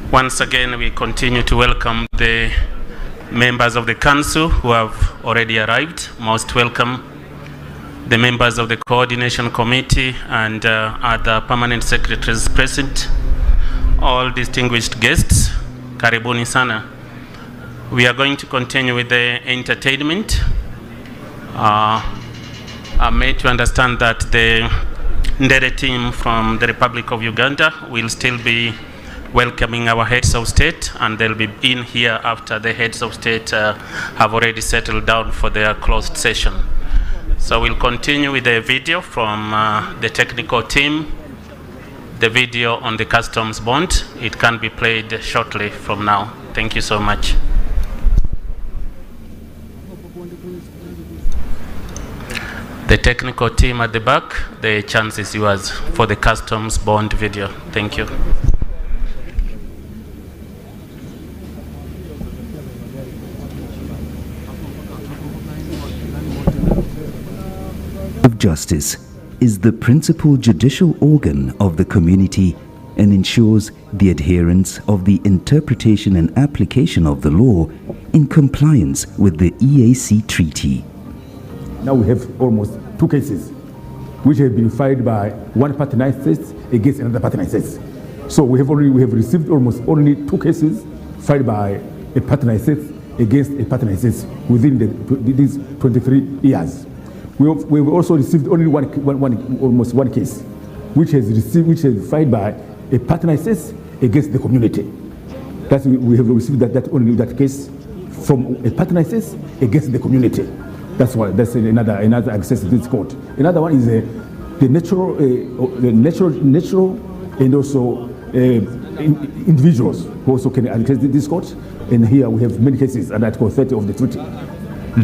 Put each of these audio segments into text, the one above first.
Once again, we continue to welcome the members of the council who have already arrived. Most welcome the members of the coordination committee and other permanent secretaries present, all distinguished guests, karibuni sana. We are going to continue with the entertainment. I'm made to understand that the Ndere team from the Republic of Uganda will still be welcoming our heads of state, and they'll be in here after the heads of state have already settled down for their closed session. So we'll continue with the video from the technical team, the video on the customs bond. It can be played shortly from now. Thank you so much. The technical team at the back, the chance is yours for the customs bond video. Thank you. Of Justice is the principal judicial organ of the community and ensures the adherence of the interpretation and application of the law in compliance with the EAC Treaty. Now we have almost 2 cases which have been filed by one party United States against another party United States. So we have received almost only 2 cases filed by a party United States against a party United States within these 23 years. We've also received only almost one case, which is filed by a party United States against the community. We have received only that case from a party United States against the community. That's another access to this court. Another one is the natural and also individuals who also can access this court. And here we have many cases under Article 30 of the treaty.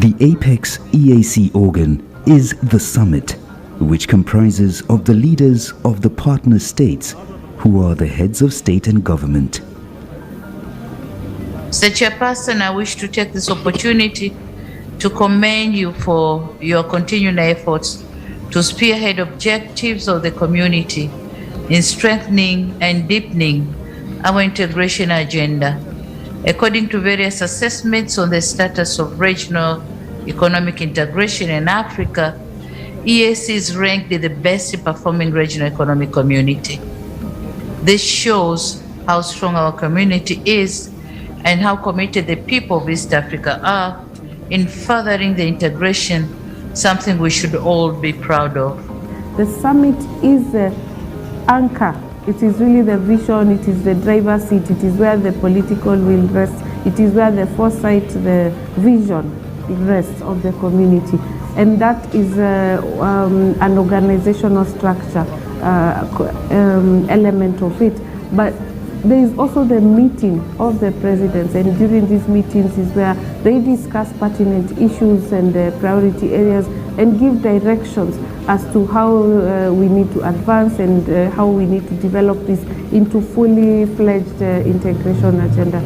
The apex EAC organ is the summit, which comprises of the leaders of the partner states who are the heads of state and government. Mr. Chairperson, I wish to take this opportunity to commend you for your continuing efforts to spearhead objectives of the community in strengthening and deepening our integration agenda. According to various assessments on the status of regional economic integration in Africa, EAC is ranked the best performing regional economic community. This shows how strong our community is and how committed the people of East Africa are in furthering the integration, something we should all be proud of. The summit is the anchor. It is really the vision, it is the driver's seat, it is where the political will rest, it is where the foresight, the vision rests of the community. And that is an organizational structure element of it. But there is also the meeting of the presidents, and during these meetings is where they discuss pertinent issues and priority areas and give directions as to how we need to advance and how we need to develop this into fully fledged integration agenda.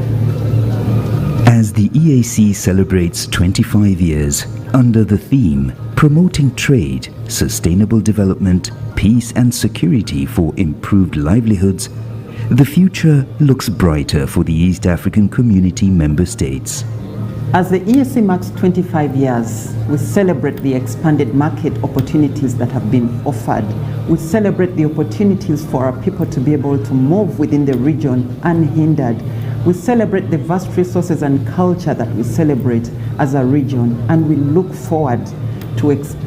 As the EAC celebrates 25 years under the theme Promoting Trade, Sustainable Development, Peace and Security for Improved Livelihoods, the future looks brighter for the East African Community member states. As the EAC marks 25 years, we celebrate the expanded market opportunities that have been offered. We celebrate the opportunities for our people to be able to move within the region unhindered. We celebrate the vast resources and culture that we celebrate as a region, and we look forward to expand.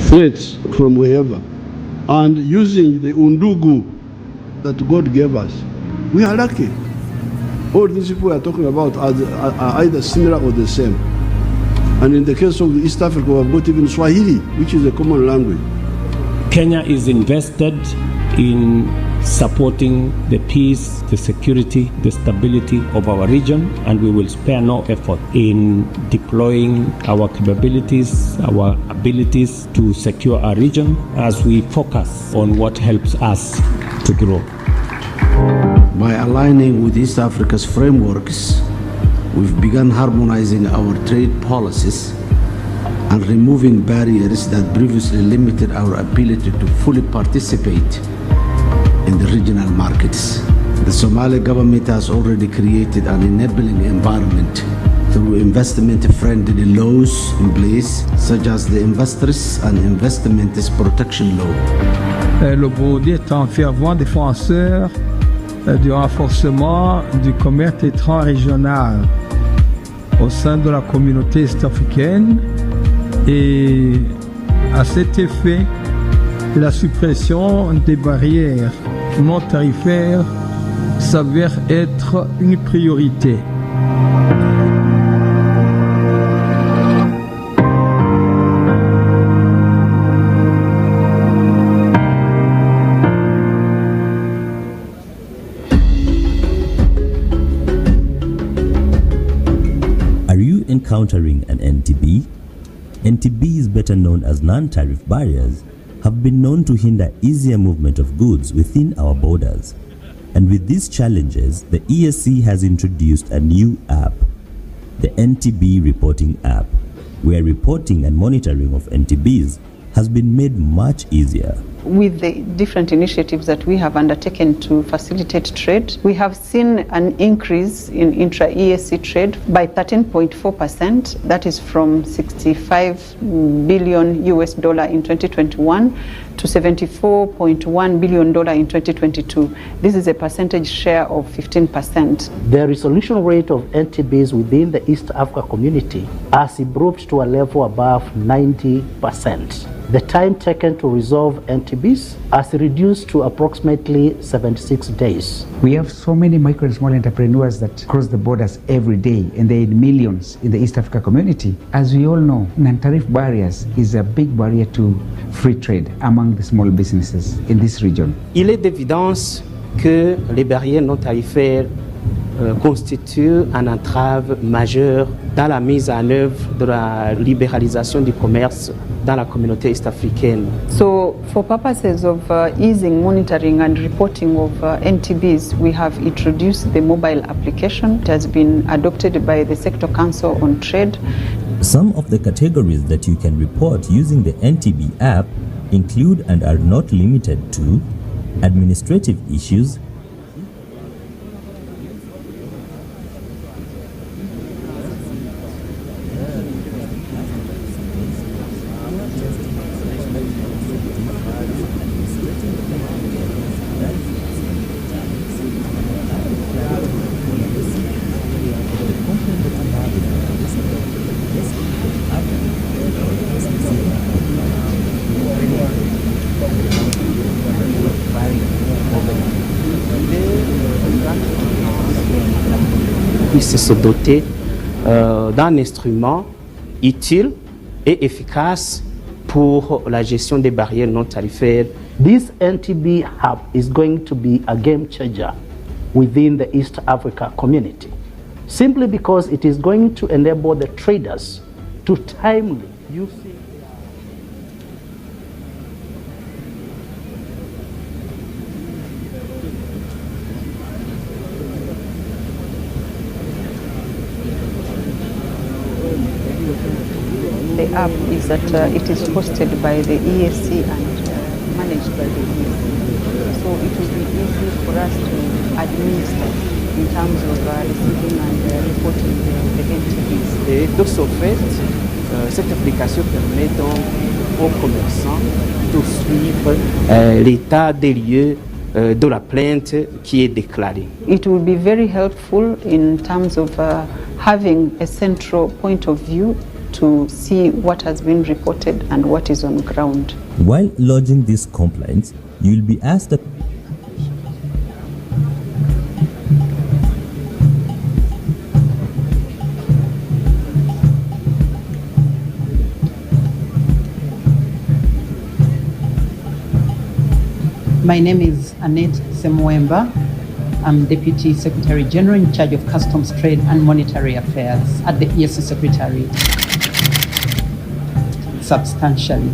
threats from wherever, and using the undugu that God gave us, we are lucky. All these people we are talking about are either similar or the same. And in the case of East Africa, we have got even Swahili, which is a common language. Kenya is invested in supporting the peace, the security, the stability of our region, and we will spare no effort in deploying our capabilities, our abilities to secure our region as we focus on what helps us to grow. By aligning with East Africa's frameworks, we've begun harmonizing our trade policies and removing barriers that previously limited our ability to fully participate in the regional markets. The Somali government has already created an enabling environment through investment-friendly laws in place, such as the Investors and Investments Protection Law. Le Burundi est un fervent défenseur du renforcement du commerce intra-régional au sein de la communauté est-africaine, et à cet effet, la suppression des barrières non tarifaires s'avère être une priorité. Encountering an NTB? NTBs, better known as non-tariff barriers, have been known to hinder easier movement of goods within our borders. And with these challenges, the EAC has introduced a new app, the NTB Reporting App, where reporting and monitoring of NTBs has been made much easier. With the different initiatives that we have undertaken to facilitate trade, we have seen an increase in intra-EAC trade by 13.4%. That is from $65 billion in 2021 to $74.1 billion in 2022. This is a percentage share of 15%. The resolution rate of NTBs within the East Africa community has improved to a level above 90%. The time taken to resolve NTBs has reduced to approximately 76 days. We have so many micro and small entrepreneurs that cross the borders every day, and they're in millions in the East Africa community. As we all know, non-tariff barriers is a big barrier to free trade among the small businesses in this region. Il est d'évidence que les barrières non tarifaires constituent une entrave majeure dans la mise en œuvre de la libéralisation du commerce dans la communauté est-africaine. So, for purposes of easing monitoring and reporting of NTBs, we have introduced the mobile application. It has been adopted by the Sector Council on Trade. Some of the categories that you can report using the NTB app include and are not limited to administrative issues, puisse se doter d'un instrument utile et efficace pour la gestion des barrières non tarifaires. This NTB hub is going to be a game changer within the East Africa community, simply because it is going to enable the traders to timely use The app is that it is hosted by the EAC and managed by the EAC. So it will be easy for us to administer in terms of receiving and reporting the NTBs. Et de ce fait, cette application permet donc aux commerçants de suivre l'état des lieux de la plainte qui est déclarée. It will be very helpful in terms of having a central point of view to see what has been reported and what is on ground. While lodging these complaints, you will be asked the My name is Annette Semwemba. I'm Deputy Secretary General in charge of Customs, Trade and Monetary Affairs at the EAC Secretariat. Substantially,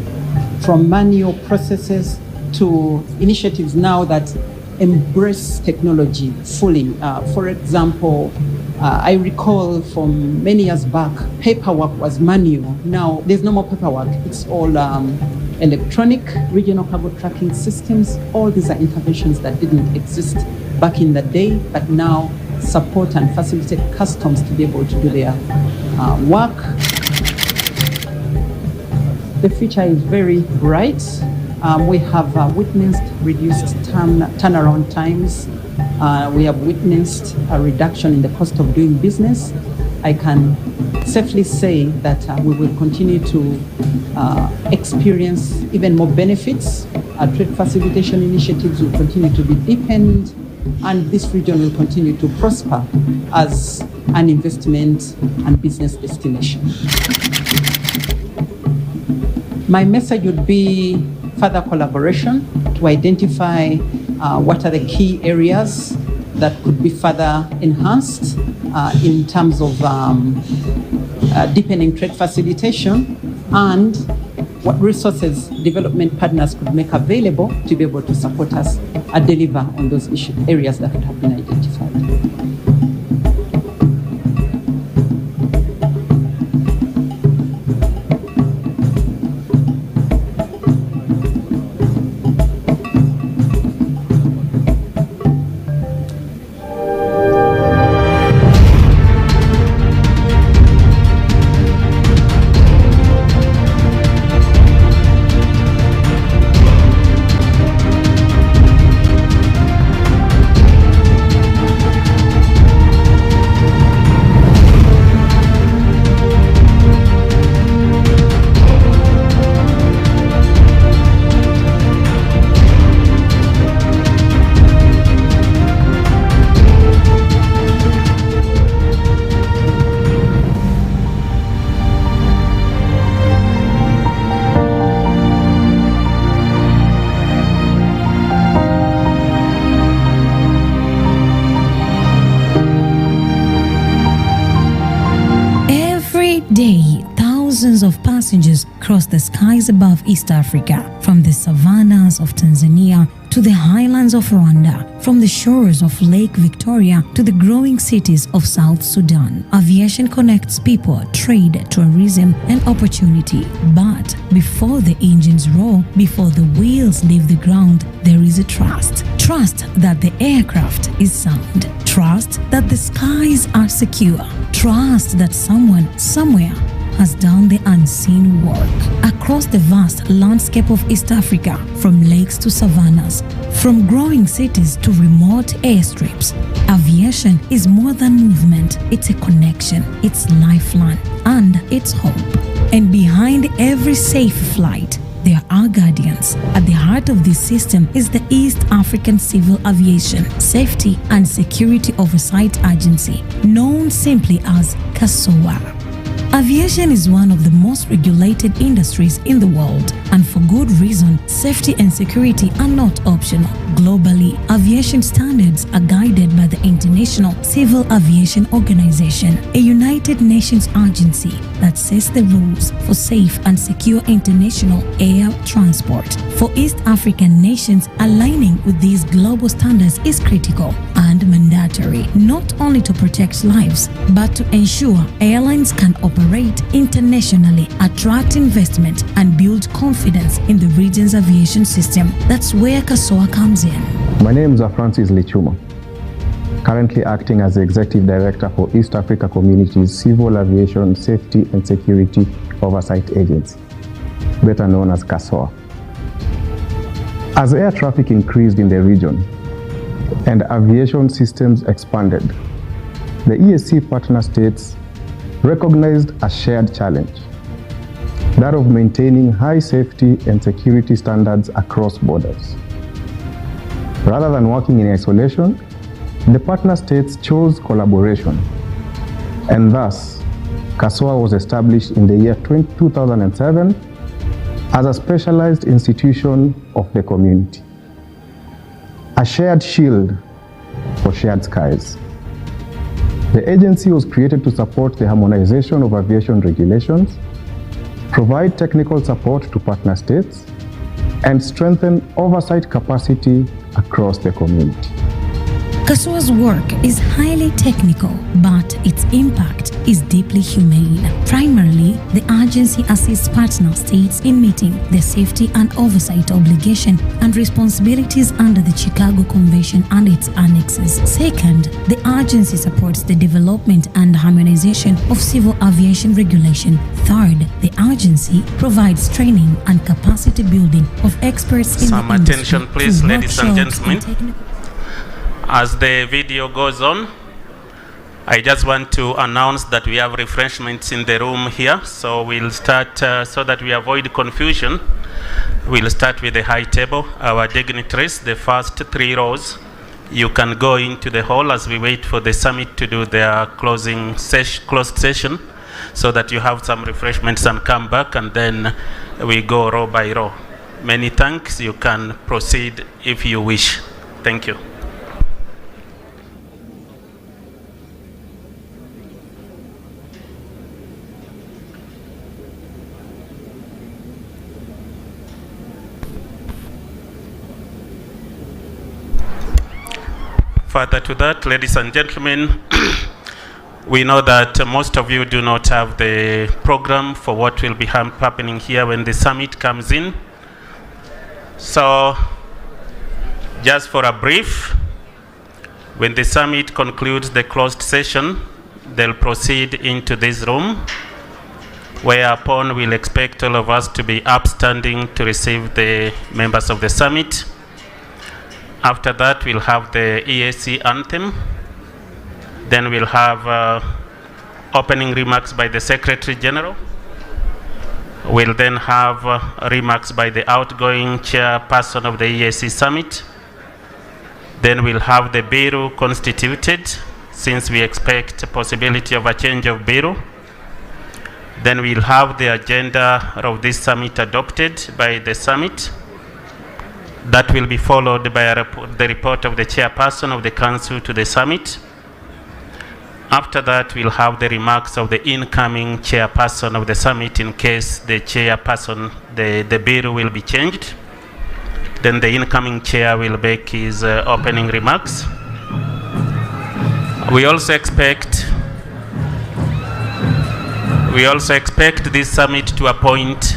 from manual processes to initiatives now that embrace technology fully. For example, I recall from many years back, paperwork was manual. Now there's no more paperwork. It's all electronic regional cargo tracking systems. All these are interventions that didn't exist back in the day, but now support and facilitate customs to be able to do their work. The future is very bright. We have witnessed reduced turnaround times. We have witnessed a reduction in the cost of doing business. I can safely say that we will continue to experience even more benefits. Our trade facilitation initiatives will continue to be deepened, and this region will continue to prosper as an investment and business destination. My message would be further collaboration to identify what are the key areas that could be further enhanced in terms of deepening trade facilitation, and what resources development partners could make available to be able to support us and deliver on those areas that have been identified. Thousands of passengers cross the skies above East Africa, from the savannas of Tanzania to the highlands of Rwanda, from the shores of Lake Victoria to the growing cities of South Sudan. Aviation connects people, trade, tourism, and opportunity. But before the engines roar, before the wheels leave the ground, there is a trust. Trust that the aircraft is sound. Trust that the skies are secure. Trust that someone, somewhere, has done the unseen work. Across the vast landscape of East Africa, from lakes to savannas, from growing cities to remote airstrips, aviation is more than movement. It's a connection, it's lifeline, and it's hope. And behind every safe flight, there are guardians. At the heart of this system is the East African Civil Aviation Safety and Security Oversight Agency, known simply as CASOA. Aviation is one of the most regulated industries in the world, and for good reason. Safety and security are not optional. Globally, aviation standards are guided by the International Civil Aviation Organization, a United Nations agency that sets the rules for safe and secure international air transport. For East African nations, aligning with these global standards is critical and mandatory, not only to protect lives, but to ensure airlines can operate internationally, attract investment, and build confidence in the region's aviation system. That's where CASOA comes in. My name is Francis Lichuma, currently acting as the Executive Director for East Africa Community's Civil Aviation Safety and Security Oversight Agency, better known as CASOA. As air traffic increased in the region and aviation systems expanded, the EAC partner states recognized a shared challenge, that of maintaining high safety and security standards across borders. Rather than working in isolation, the partner states chose collaboration, and thus KASOA was established in the year 2007 as a specialized institution of the community, a shared shield for shared skies. The agency was created to support the harmonization of aviation regulations, provide technical support to partner states, and strengthen oversight capacity across the community. KASOA's work is highly technical, but its impact is deeply humane. Primarily, the agency assists partner states in meeting their safety and oversight obligation and responsibilities under the Chicago Convention and its annexes. Second, the agency supports the development and harmonization of civil aviation regulation. Third, the agency provides training and capacity building of experts in Some the industry. attention, please, ladies and Workshops gentlemen. As the video goes on, I just want to announce that we have refreshments in the room here. So we'll start, so that we avoid confusion, we'll start with the high table. Our dignitaries, the first 3 rows, you can go into the hall as we wait for the summit to do their closed session, so that you have some refreshments and come back, and then we go row by row. Many thanks. You can proceed if you wish. Thank you. Further to that, ladies and gentlemen, we know that most of you do not have the program for what will be happening here when the summit comes in. So, just for a brief, when the summit concludes the closed session, they'll proceed into this room, whereupon we'll expect all of us to be upstanding to receive the members of the summit. After that, we'll have the EAC anthem. Then we'll have opening remarks by the Secretary General. We'll then have remarks by the outgoing chairperson of the EAC Summit. Then we'll have the Bureau constituted, since we expect a possibility of a change of Bureau. Then we'll have the agenda of this summit adopted by the summit. That will be followed by the report of the chairperson of the council to the summit. After that, we'll have the remarks of the incoming chairperson of the summit in case the chairperson, the bureau will be changed. Then the incoming chair will make his opening remarks. We also expect this summit to appoint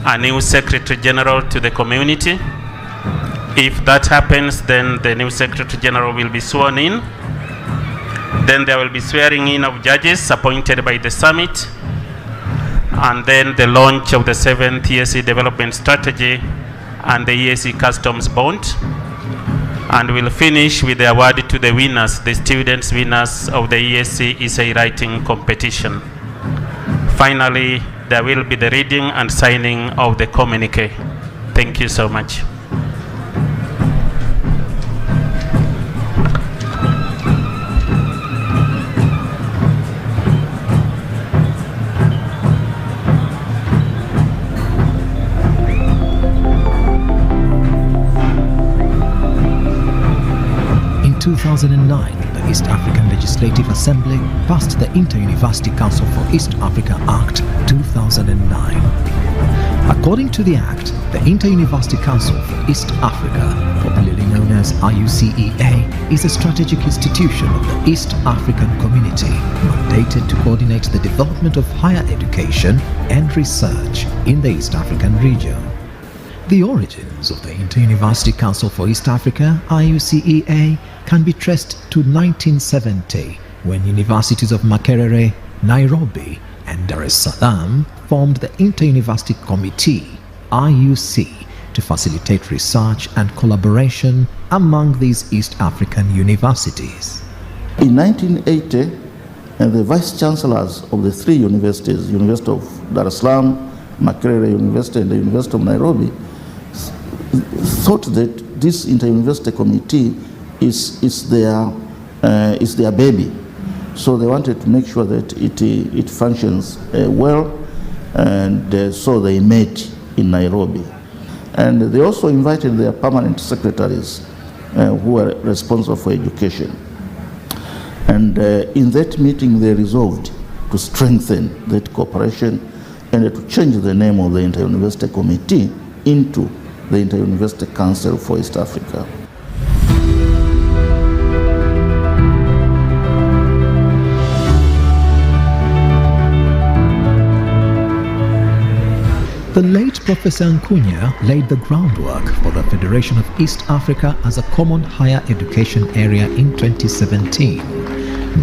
a new Secretary General to the community. If that happens, then the new Secretary General will be sworn in. Then there will be swearing in of judges appointed by the summit. And then the launch of the 7th EAC Development Strategy and the EAC Customs Bond. And we'll finish with the award to the winners, the students winners of the EAC essay writing competition. Finally, there will be the reading and signing of the communique. Thank you so much. In 2009, the East African Legislative Assembly passed the Inter-University Council for East Africa Act 2009. According to the Act, the Inter-University Council for East Africa, popularly known as IUCEA, is a strategic institution of the East African community, mandated to coordinate the development of higher education and research in the East African region. The origins of the Inter-University Council for East Africa, IUCEA, can be traced to 1970, when universities of Makerere, Nairobi, and Dar es Salaam formed the Inter-University Committee, IUC, to facilitate research and collaboration among these East African universities. In 1980, and the vice chancellors of the three universities, University of Dar es Salaam, Makerere University, and the University of Nairobi, thought that this inter-university committee is their baby. So they wanted to make sure that it functions well, and so they met in Nairobi. And they also invited their permanent secretaries who were responsible for education. And in that meeting they resolved to strengthen that cooperation and to change the name of the Inter-University Committee into the Inter-University Council for East Africa. The late Professor Nkunya laid the groundwork for the Federation of East Africa as a common higher education area in 2017,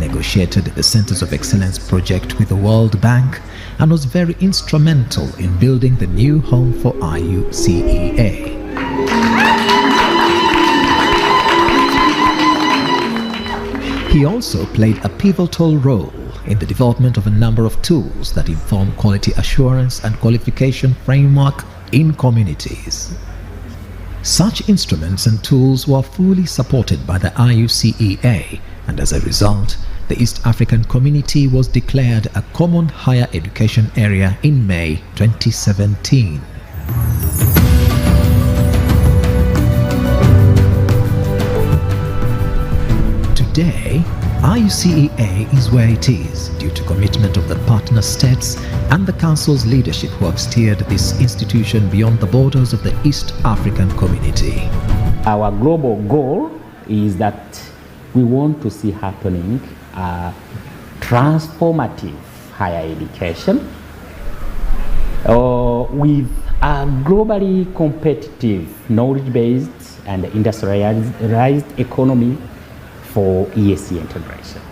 negotiated the Centers of Excellence project with the World Bank, and was very instrumental in building the new home for IUCEA. He also played a pivotal role in the development of a number of tools that inform quality assurance and qualification framework in communities. Such instruments and tools were fully supported by the IUCEA, and as a result, the East African Community was declared a common higher education area in May 2017. Today, IUCEA is where it is due to commitment of the partner states and the Council's leadership who have steered this institution beyond the borders of the East African Community. Our global goal is that we want to see happening transformative higher education with a globally competitive, knowledge-based and industrialized economy for EAC integration.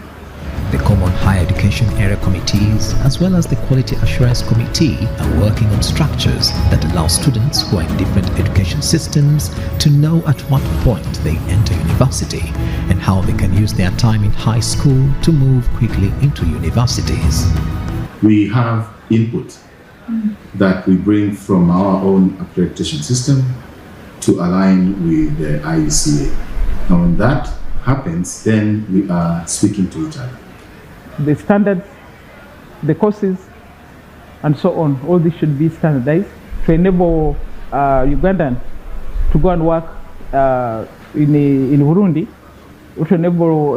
The Common Higher Education Area Committees, as well as the Quality Assurance Committee, are working on structures that allow students who are in different education systems to know at what point they enter university and how they can use their time in high school to move quickly into universities. We have input that we bring from our own accreditation system to align with the IUCEA. Now when that happens, then we are speaking to each other. The standards, the courses, and so on, all this should be standardized to enable Ugandan to go and work in Burundi, or to enable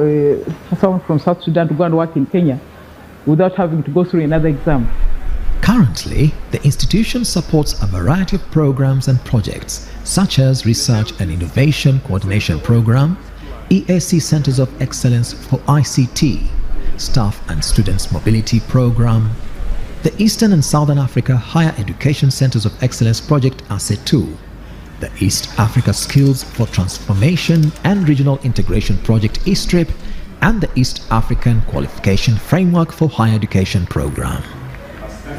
someone from South Sudan to go and work in Kenya without having to go through another exam. Currently, the institution supports a variety of programs and projects, such as Research and Innovation Coordination Program, EAC Centers of Excellence for ICT, Staff and Students Mobility Program, the Eastern and Southern Africa Higher Education Centers of Excellence Project ASE2, the East Africa Skills for Transformation and Regional Integration Project ESTRIP, and the East African Qualification Framework for Higher Education Program.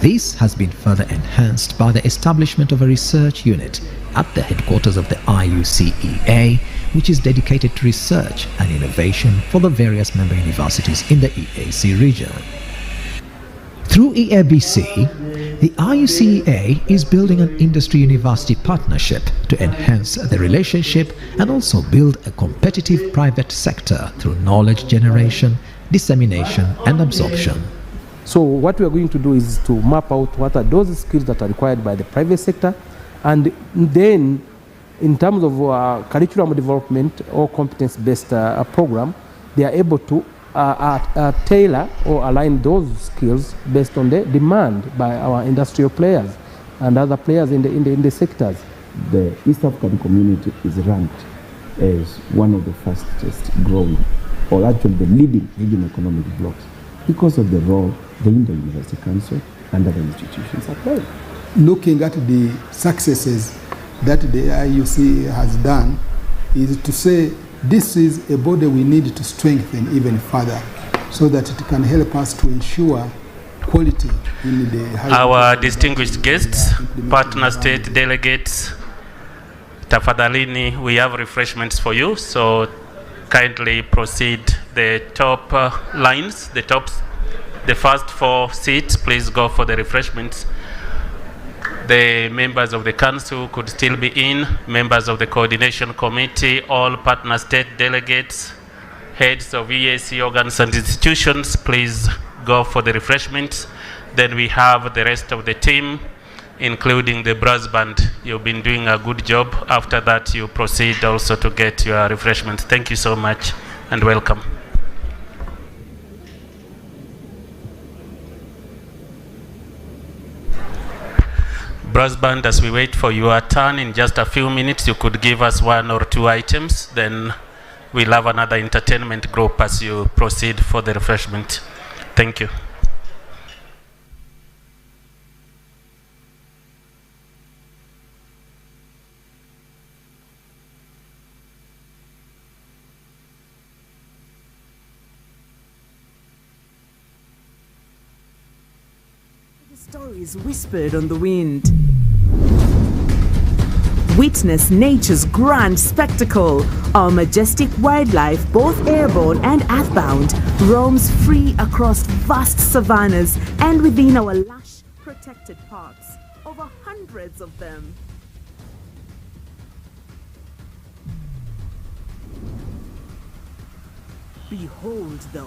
This has been further enhanced by the establishment of a research unit at the headquarters of the IUCEA, which is dedicated to research and innovation for the various member universities in the EAC region. Through EABC, the IUCEA is building an industry-university partnership to enhance the relationship and also build a competitive private sector through knowledge generation, dissemination, and absorption. So what we are going to do is to map out what are those skills that are required by the private sector, and then in terms of curriculum development or competence-based program, they are able to tailor or align those skills based on the demand by our industrial players and other players in the sectors. The East African community is ranked as one of the fastest growing, or actually the leading regional economic blocks, because of the role the Inter-University Council and other institutions are playing. Looking at the successes that the IUC has done is to say this is a body we need to strengthen even further so that it can help us to ensure quality in the higher. Our distinguished guests, partner state delegates, tafadhalini, we have refreshments for you, so kindly proceed the top lines, the top The first 4 seats, please go for the refreshments. The members of the council could still be in, members of the coordination committee, all partner state delegates, heads of EAC organs and institutions, please go for the refreshments. Then we have the rest of the team, including the brass band. You've been doing a good job. After that, you proceed also to get your refreshments. Thank you so much and welcome. Brass band, as we wait for your turn in just a few minutes, you could give us 1 or 2 items, then we'll have another entertainment group as you proceed for the refreshment. Thank you. Stories whispered on the wind. Witness nature's grand spectacle. Our majestic wildlife, both airborne and earthbound, roams free across vast savannas and within our lush protected parks. Over hundreds of them. Behold the